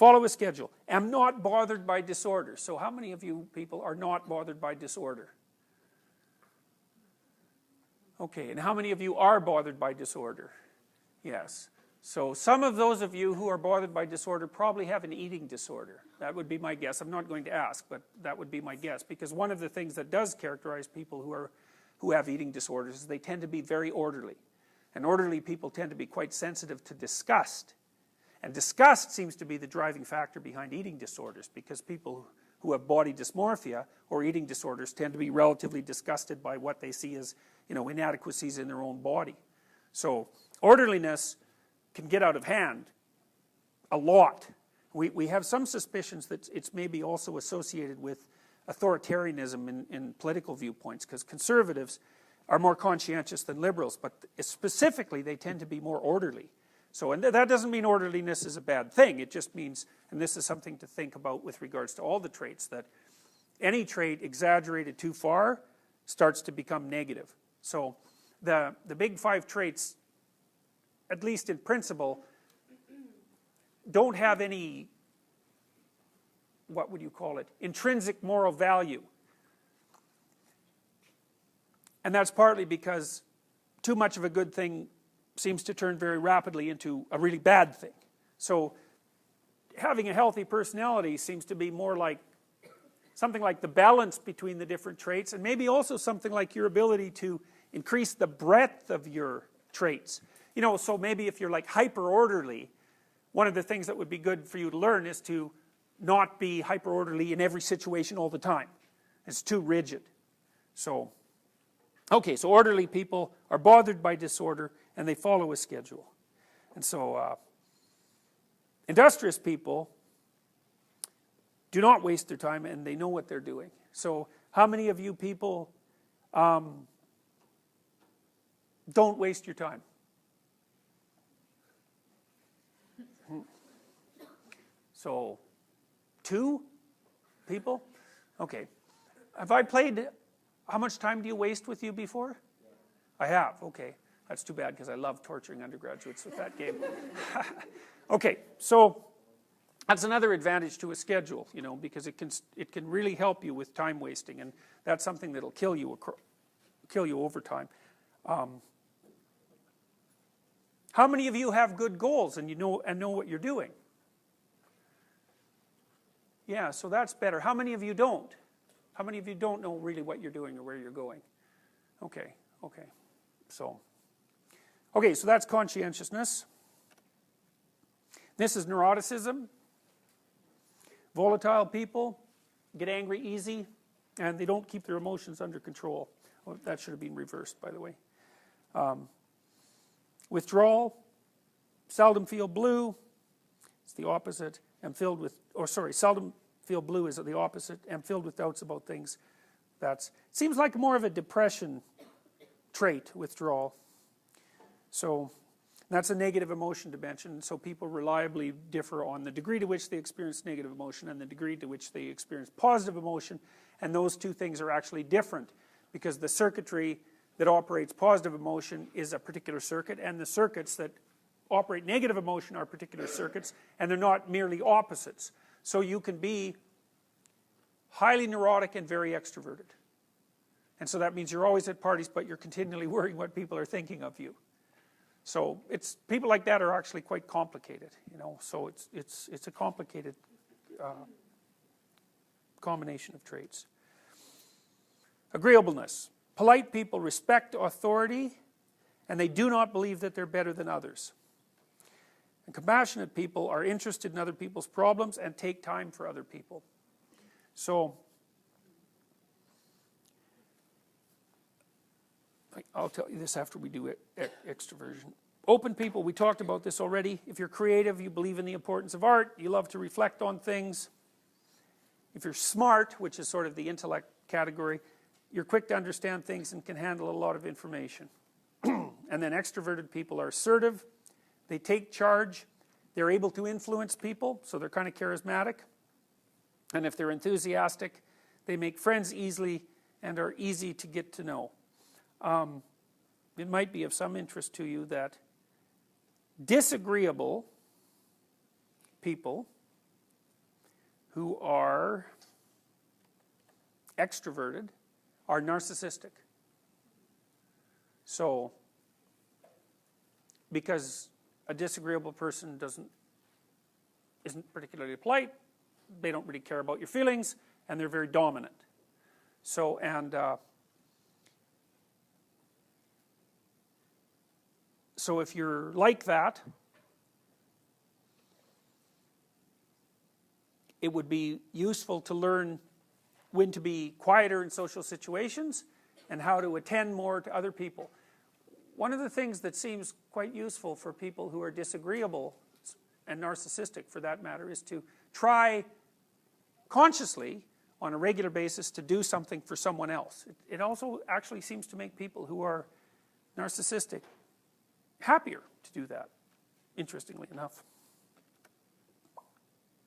Follow a schedule. Am not bothered by disorder. So how many of you people are not bothered by disorder? Okay, and how many of you are bothered by disorder? Yes. So some of those of you who are bothered by disorder probably have an eating disorder. That would be my guess. I'm not going to ask, but that would be my guess. Because one of the things that does characterize people who have eating disorders is they tend to be very orderly. And orderly people tend to be quite sensitive to disgust. And disgust seems to be the driving factor behind eating disorders, because people who have body dysmorphia or eating disorders tend to be relatively disgusted by what they see as, inadequacies in their own body. So orderliness can get out of hand a lot. We have some suspicions that it's maybe also associated with authoritarianism in political viewpoints, because conservatives are more conscientious than liberals, but specifically they tend to be more orderly. So, and that doesn't mean orderliness is a bad thing. It just means, and this is something to think about with regards to all the traits, that any trait exaggerated too far starts to become negative. So the big 5 traits, at least in principle, don't have any, what would you call it, intrinsic moral value. And that's partly because too much of a good thing seems to turn very rapidly into a really bad thing. So having a healthy personality seems to be more like something like the balance between the different traits, and maybe also something like your ability to increase the breadth of your traits. So maybe if you're like hyper orderly, one of the things that would be good for you to learn is to not be hyper orderly in every situation all the time. It's too rigid. So okay, so orderly people are bothered by disorder and they follow a schedule. And so industrious people do not waste their time and they know what they're doing. So how many of you people don't waste your time? So 2 people? Okay. Have I played, how much time do you waste with you before? I have, okay. That's too bad because I love torturing undergraduates with that game. Okay, so that's another advantage to a schedule, because it can really help you with time wasting, and that's something that'll kill you over time. How many of you have good goals and know what you're doing? Yeah, so that's better. How many of you don't? How many of you don't know really what you're doing or where you're going? Okay. So that's conscientiousness. This is neuroticism. Volatile people get angry easy, and they don't keep their emotions under control. Oh, that should have been reversed, by the way. Withdrawal, seldom feel blue. It's the opposite. Seldom feel blue is the opposite. Am filled with doubts about things. Seems like more of a depression trait, withdrawal. So that's a negative emotion dimension. So people reliably differ on the degree to which they experience negative emotion and the degree to which they experience positive emotion. And those two things are actually different, because the circuitry that operates positive emotion is a particular circuit, and the circuits that operate negative emotion are particular circuits, and they're not merely opposites. So you can be highly neurotic and very extroverted. And so that means you're always at parties, but you're continually worrying what people are thinking of you. So people like that are actually quite complicated, So it's a complicated combination of traits. Agreeableness. Polite people respect authority, and they do not believe that they're better than others. And compassionate people are interested in other people's problems and take time for other people. So I'll tell you this after we do extroversion. Open people, we talked about this already. If you're creative, you believe in the importance of art, you love to reflect on things. If you're smart, which is sort of the intellect category, you're quick to understand things and can handle a lot of information. And then extroverted people are assertive, they take charge, they're able to influence people, so they're kind of charismatic. And if they're enthusiastic, they make friends easily and are easy to get to know. It might be of some interest to you that disagreeable people who are extroverted are narcissistic. So, because a disagreeable person isn't particularly polite, they don't really care about your feelings, and they're very dominant. So, so if you're like that, it would be useful to learn when to be quieter in social situations and how to attend more to other people. One of the things that seems quite useful for people who are disagreeable, and narcissistic for that matter, is to try consciously on a regular basis to do something for someone else. It also actually seems to make people who are narcissistic happier to do that, interestingly enough.